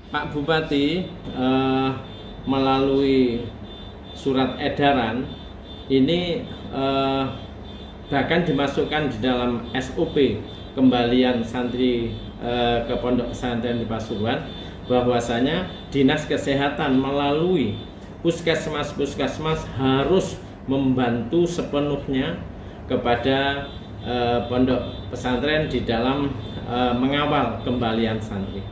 Pak Bupati melalui surat edaran ini bahkan dimasukkan di dalam SOP kembalian santri ke pondok pesantren di Pasuruan, bahwasanya Dinas Kesehatan melalui puskesmas harus membantu sepenuhnya kepada pondok pesantren di dalam mengawal kembalian santri.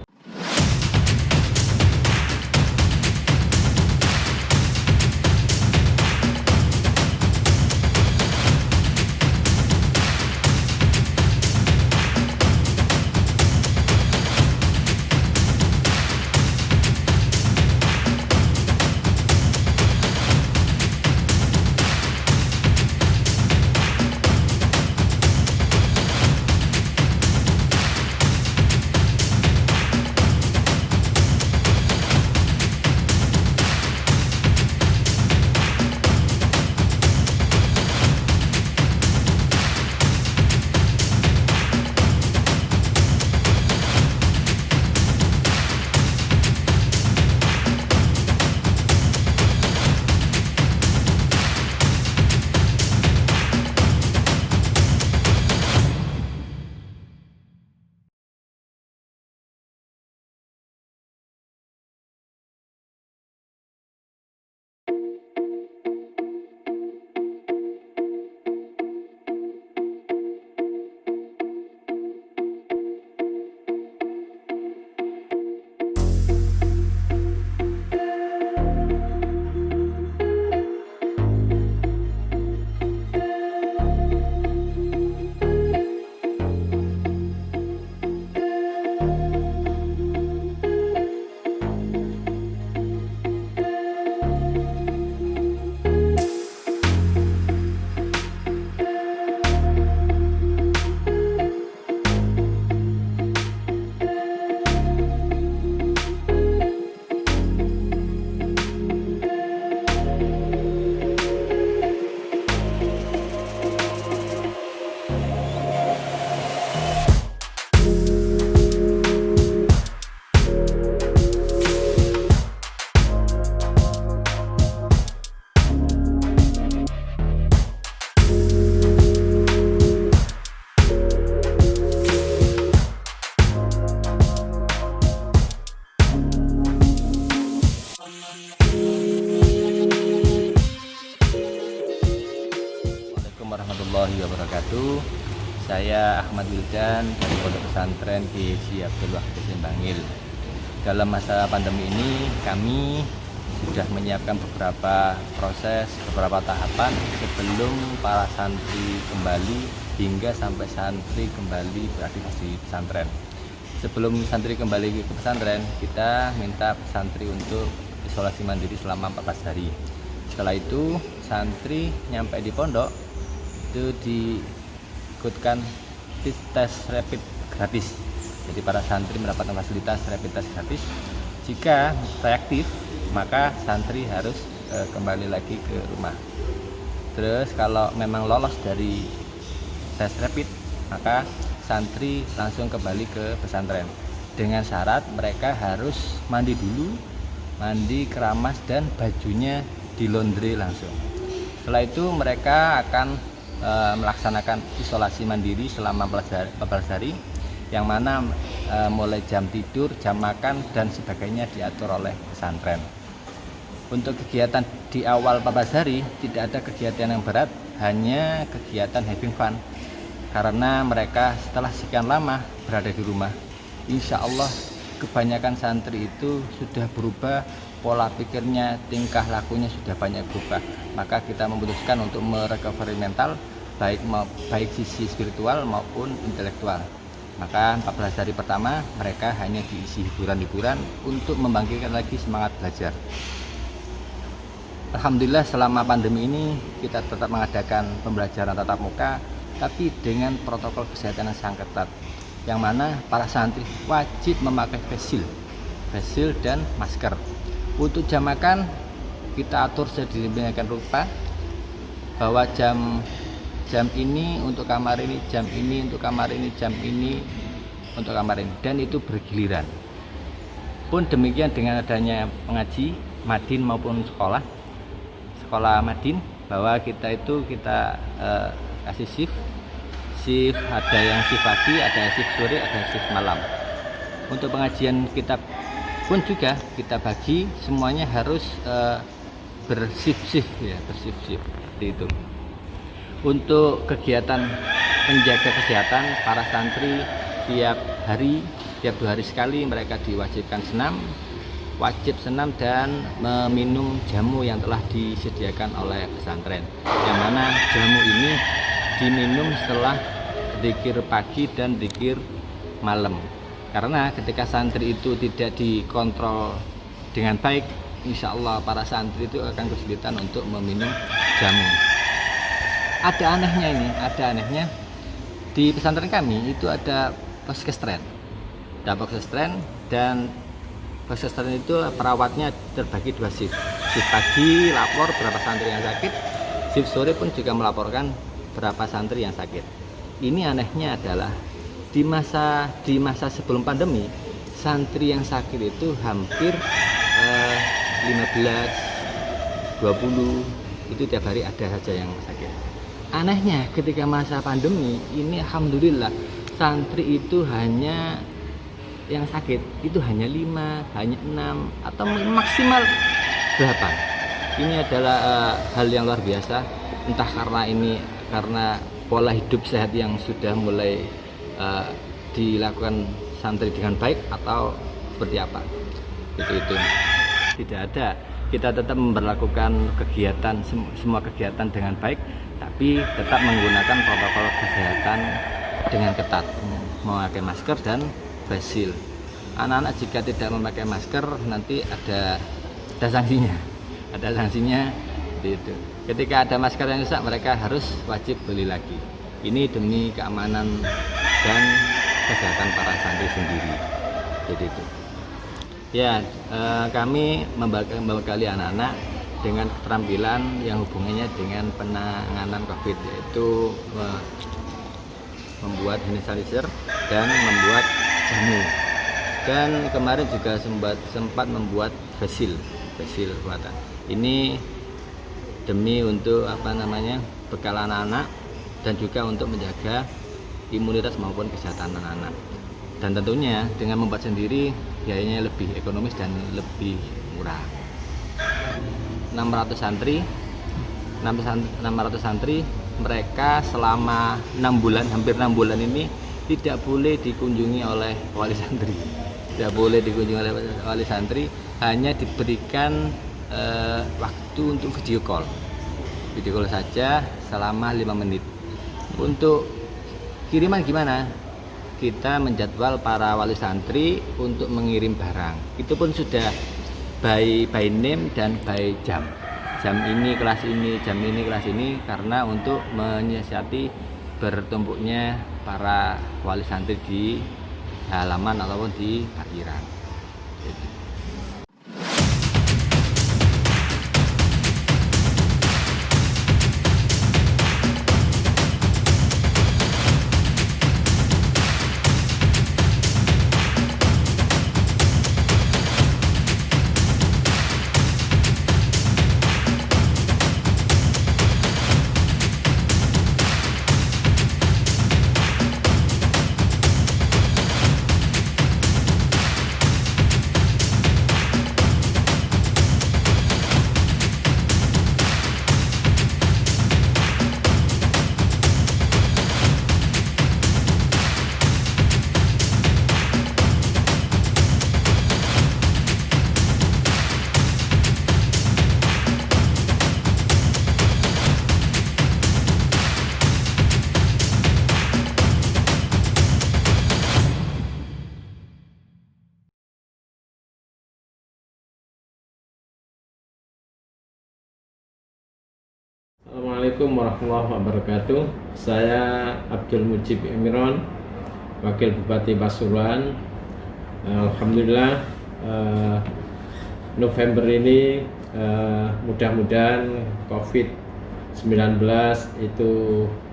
Assalamualaikum warahmatullahi wabarakatuh. Saya Ahmad Wildan dari Pondok Pesantren GSI Abdul Wahid Bangil. Dalam masa pandemi ini kami sudah menyiapkan beberapa proses, beberapa tahapan sebelum para santri kembali hingga sampai santri kembali beraktivitas di pesantren. Sebelum santri kembali ke pesantren, kita minta santri untuk isolasi mandiri selama 14 hari. Setelah itu santri nyampe di pondok itu diikutkan tes rapid gratis. Jadi para santri mendapatkan fasilitas rapid test gratis. Jika reaktif, maka santri harus kembali lagi ke rumah. Terus kalau memang lolos dari tes rapid, maka santri langsung kembali ke pesantren dengan syarat mereka harus mandi dulu, mandi keramas dan bajunya di laundry langsung. Setelah itu mereka akan melaksanakan isolasi mandiri selama 14 hari, yang mana mulai jam tidur, jam makan dan sebagainya diatur oleh pesantren. Untuk kegiatan di awal 14 hari tidak ada kegiatan yang berat, hanya kegiatan having fun, karena mereka setelah sekian lama berada di rumah, insya Allah kebanyakan santri itu sudah berubah, pola pikirnya, tingkah lakunya sudah banyak berubah. Maka kita memutuskan untuk merecovery mental, baik sisi spiritual maupun intelektual. Maka 14 hari pertama mereka hanya diisi hiburan-hiburan untuk membangkitkan lagi semangat belajar. Alhamdulillah selama pandemi ini kita tetap mengadakan pembelajaran tatap muka, tapi dengan protokol kesehatan yang sangat ketat, yang mana para santri wajib memakai face shield dan masker. Untuk jam makan kita atur sedemikian rupa bahwa jam ini untuk kamar ini, jam ini untuk kamar ini, jam ini untuk kamar ini, dan itu bergiliran. Pun demikian dengan adanya mengaji Madin maupun sekolah Madin, bahwa kita kasih shift ada yang shift pagi, ada yang shift sore, ada yang shift malam. Untuk pengajian kitab pun juga kita bagi semuanya harus bershift ya, bershift seperti itu. Untuk kegiatan penjaga kesehatan, para santri tiap 2 hari sekali mereka diwajibkan wajib senam dan meminum jamu yang telah disediakan oleh pesantren, yang mana jamu ini diminum setelah dzikir pagi dan dzikir malam. Karena ketika santri itu tidak dikontrol dengan baik, insya Allah para santri itu akan kesulitan untuk meminum jamu. Ada anehnya di pesantren kami itu ada poskestren. Dan poskestren itu perawatnya terbagi 2 shift. Shift pagi lapor berapa santri yang sakit, shift sore pun juga melaporkan berapa santri yang sakit. Ini anehnya adalah di masa sebelum pandemi, santri yang sakit itu hampir 15, 20, itu tiap hari ada saja yang sakit. Anehnya ketika masa pandemi ini, alhamdulillah santri itu hanya yang sakit itu hanya 5, hanya 6, atau maksimal 8. Ini adalah hal yang luar biasa, entah karena pola hidup sehat yang sudah mulai dilakukan santri dengan baik atau seperti apa. Itu tidak ada. Kita tetap memperlakukan semua kegiatan dengan baik, tapi tetap menggunakan protokol kesehatan dengan ketat, memakai masker dan fasil. Anak-anak jika tidak memakai masker nanti ada sanksinya itu. Ketika ada masker yang rusak, mereka harus wajib beli lagi. Ini demi keamanan dan kesehatan para santri sendiri. Jadi itu ya, kami membekali anak-anak dengan keterampilan yang hubungannya dengan penanganan COVID, yaitu membuat hand sanitizer dan membuat jamu. Dan kemarin juga sempat membuat fasil buatan. Ini demi untuk bekal anak-anak dan juga untuk menjaga imunitas maupun kesehatan anak-anak. Dan tentunya dengan membuat sendiri biayanya lebih ekonomis dan lebih murah. 600 santri mereka selama 6 bulan, hampir 6 bulan ini tidak boleh dikunjungi oleh wali santri. Hanya diberikan waktu untuk video call saja selama 5 menit. Untuk kiriman gimana? Kita menjadwal para wali santri untuk mengirim barang. Itu pun sudah by name dan by jam. Jam ini kelas ini, jam ini kelas ini, karena untuk menyiasati bertumpuknya para wali santri di halaman ataupun di parkiran. Assalamualaikum warahmatullahi wabarakatuh. Saya Abdul Mujib Imron, Wakil Bupati Pasuruan. Alhamdulillah November ini mudah-mudahan COVID-19 itu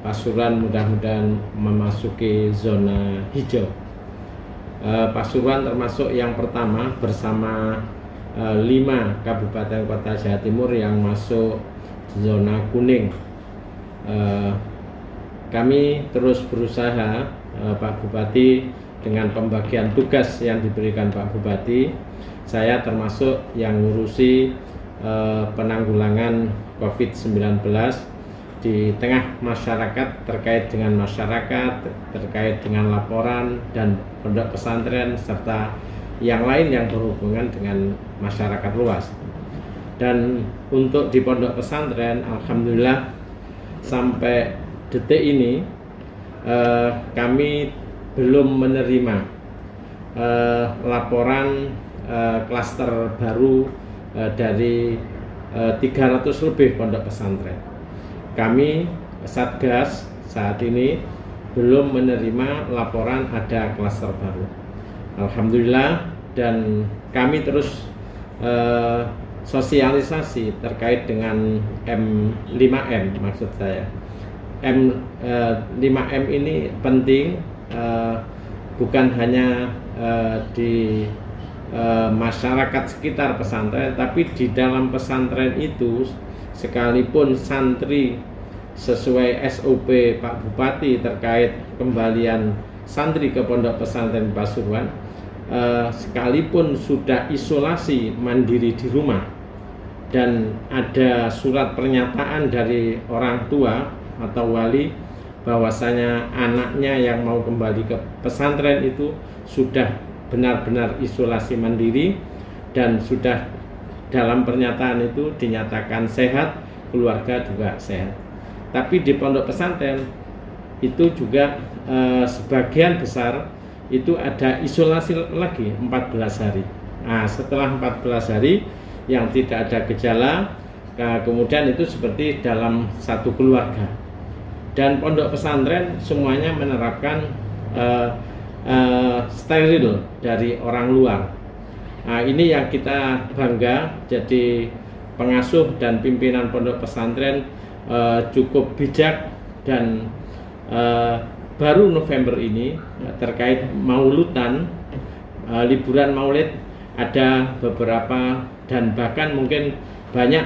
Pasuruan mudah-mudahan memasuki zona hijau. Pasuruan termasuk yang pertama bersama 5 kabupaten kota Jawa Timur yang masuk zona kuning. Kami terus berusaha, Pak Bupati, dengan pembagian tugas yang diberikan Pak Bupati. Saya termasuk yang ngurusi penanggulangan COVID-19 di tengah masyarakat, terkait dengan masyarakat, terkait dengan laporan dan pondok pesantren serta yang lain yang berhubungan dengan masyarakat luas. Dan untuk di pondok pesantren, alhamdulillah sampai detik ini kami belum menerima laporan klaster baru dari 300 lebih pondok pesantren. Kami Satgas saat ini belum menerima laporan ada klaster baru. Alhamdulillah, dan kami terus sosialisasi terkait dengan M5M, maksud saya. 5M ini penting, bukan hanya di masyarakat sekitar pesantren, tapi di dalam pesantren itu sekalipun santri sesuai SOP Pak Bupati terkait kembalian santri ke pondok pesantren Pasuruan, sekalipun sudah isolasi mandiri di rumah dan ada surat pernyataan dari orang tua atau wali bahwasanya anaknya yang mau kembali ke pesantren itu sudah benar-benar isolasi mandiri dan sudah dalam pernyataan itu dinyatakan sehat, keluarga juga sehat. Tapi di pondok pesantren itu juga sebagian besar itu ada isolasi lagi 14 hari. Nah, setelah 14 hari yang tidak ada gejala, kemudian itu seperti dalam satu keluarga. Dan pondok pesantren semuanya menerapkan steril dari orang luar. Nah, ini yang kita bangga, jadi pengasuh dan pimpinan pondok pesantren cukup bijak dan baru November ini terkait mauludan, liburan maulid, ada beberapa dan bahkan mungkin banyak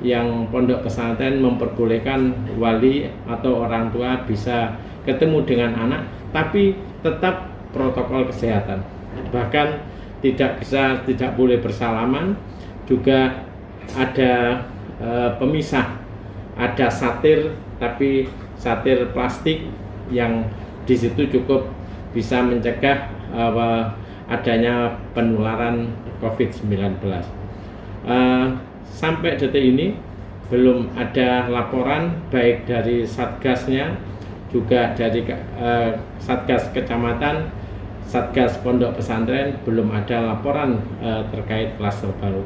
yang pondok pesantren memperbolehkan wali atau orang tua bisa ketemu dengan anak, tapi tetap protokol kesehatan. Bahkan tidak boleh bersalaman, juga ada pemisah, ada satir, tapi satir plastik yang di situ cukup bisa mencegah adanya penularan COVID-19. Sampai detik ini belum ada laporan baik dari satgasnya, juga dari satgas kecamatan, satgas pondok pesantren, belum ada laporan terkait klaster baru.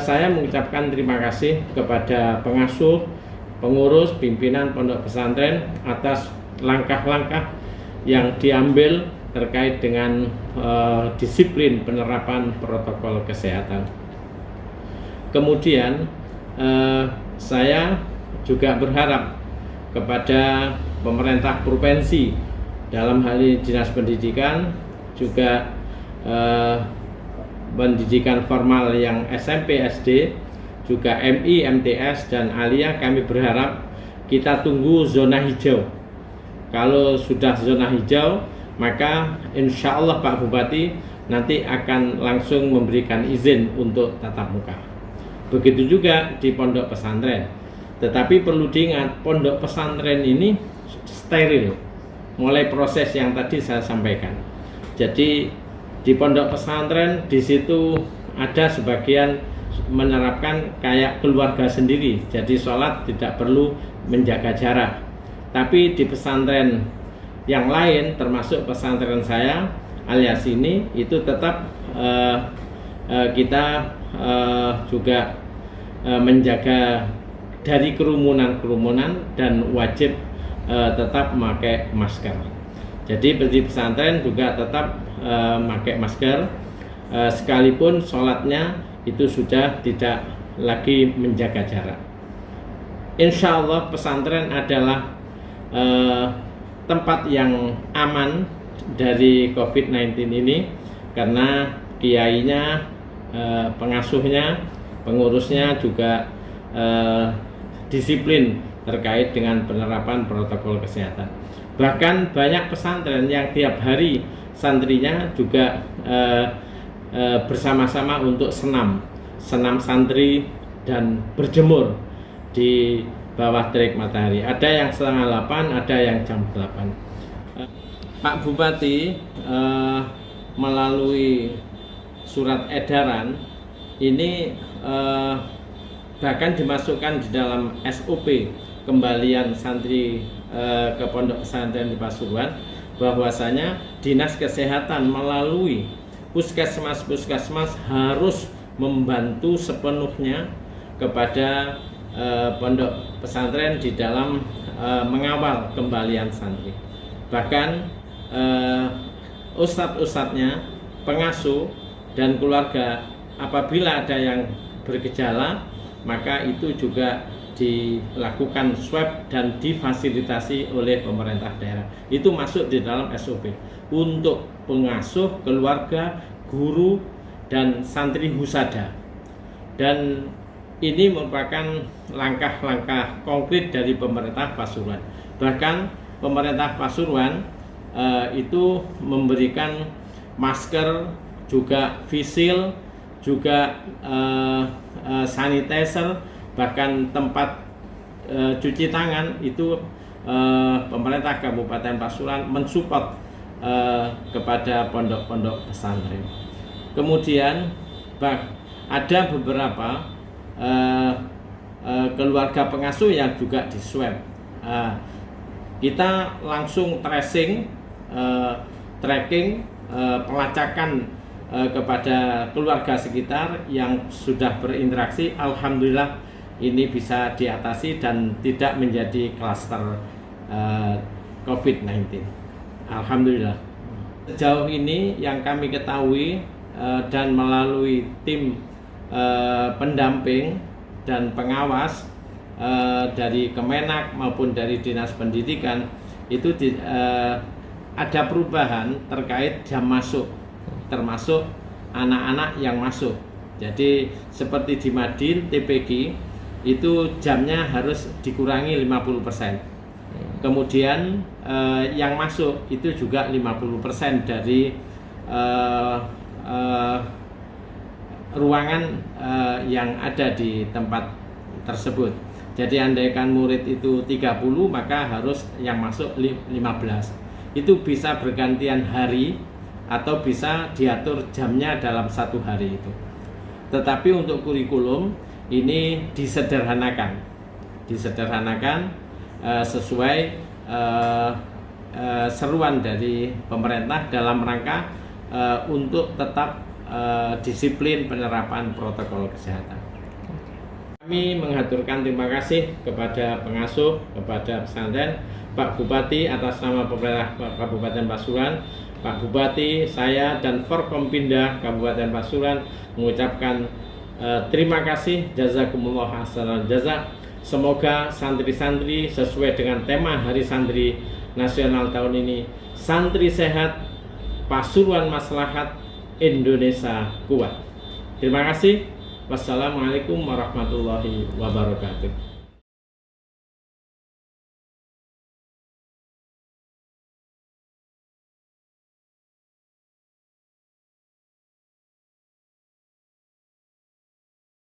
Saya mengucapkan terima kasih kepada pengasuh, pengurus, pimpinan pondok pesantren atas langkah-langkah yang diambil terkait dengan disiplin penerapan protokol kesehatan. Kemudian saya juga berharap kepada pemerintah provinsi, dalam hal ini Dinas Pendidikan, juga pendidikan formal yang SMP, SD, juga MI, MTS, dan Alia. Kami berharap kita tunggu zona hijau. Kalau sudah zona hijau, maka insya Allah Pak Bupati nanti akan langsung memberikan izin untuk tatap muka. Begitu juga di pondok pesantren. Tetapi perlu diingat, pondok pesantren ini steril, mulai proses yang tadi saya sampaikan. Jadi di pondok pesantren di situ ada sebagian menerapkan kayak keluarga sendiri, jadi sholat tidak perlu menjaga jarak. Tapi di pesantren yang lain, termasuk pesantren saya alias ini, itu tetap kita juga menjaga dari kerumunan dan wajib tetap memakai masker. Jadi di pesantren juga tetap memakai masker, sekalipun sholatnya itu sudah tidak lagi menjaga jarak. Insya Allah pesantren adalah tempat yang aman dari COVID-19 ini, karena kiainya, pengasuhnya, pengurusnya juga disiplin terkait dengan penerapan protokol kesehatan. Bahkan banyak pesantren yang tiap hari santrinya juga bersama-sama untuk senam santri dan berjemur di bawah terik matahari. Ada yang setengah 8, ada yang jam 8. Pak Bupati melalui surat edaran ini bahkan dimasukkan di dalam SOP kembalian santri ke pondok pesantren di Pasuruan, bahwasanya dinas kesehatan melalui puskesmas harus membantu sepenuhnya kepada pondok pesantren di dalam mengawal kembalian santri. Bahkan ustadz-ustadznya, pengasuh dan keluarga, apabila ada yang bergejala, maka itu juga dilakukan swab dan difasilitasi oleh pemerintah daerah. Itu masuk di dalam SOP untuk pengasuh, keluarga, guru, dan santri husada. Dan ini merupakan langkah-langkah konkret dari pemerintah Pasuruan. Bahkan pemerintah Pasuruan itu memberikan masker, juga face-shield, juga sanitizer, bahkan tempat cuci tangan itu pemerintah Kabupaten Pasuruan mensupport kepada pondok-pondok pesantren. Kemudian ada beberapa keluarga pengasuh yang juga di swab. Kita langsung tracing, tracking, pelacakan kepada keluarga sekitar yang sudah berinteraksi. Alhamdulillah ini bisa diatasi dan tidak menjadi klaster COVID-19. Alhamdulillah. Sejauh ini yang kami ketahui dan melalui tim pendamping dan pengawas dari Kemenak maupun dari Dinas Pendidikan, itu ada perubahan terkait jam masuk, termasuk anak-anak yang masuk. Jadi seperti di Madin, TPG itu jamnya harus dikurangi 50%. Kemudian yang masuk itu juga 50% dari ruangan yang ada di tempat tersebut. Jadi andaikan murid itu 30, maka harus yang masuk 15. Itu bisa bergantian hari atau bisa diatur jamnya dalam satu hari itu. Tetapi untuk kurikulum ini disederhanakan sesuai seruan dari pemerintah dalam rangka untuk tetap disiplin penerapan protokol kesehatan. Kami mengaturkan terima kasih kepada pengasuh, kepada pesantren, Pak Bupati atas nama pemerintah Kabupaten Pasuruan. Pak Bupati, saya dan Forkompinda Kabupaten Pasuruan mengucapkan terima kasih, jazakumullah khairan jazak. Semoga santri-santri sesuai dengan tema Hari Santri Nasional tahun ini, santri sehat, Pasuruan maslahat, Indonesia kuat. Terima kasih. Wassalamualaikum warahmatullahi wabarakatuh.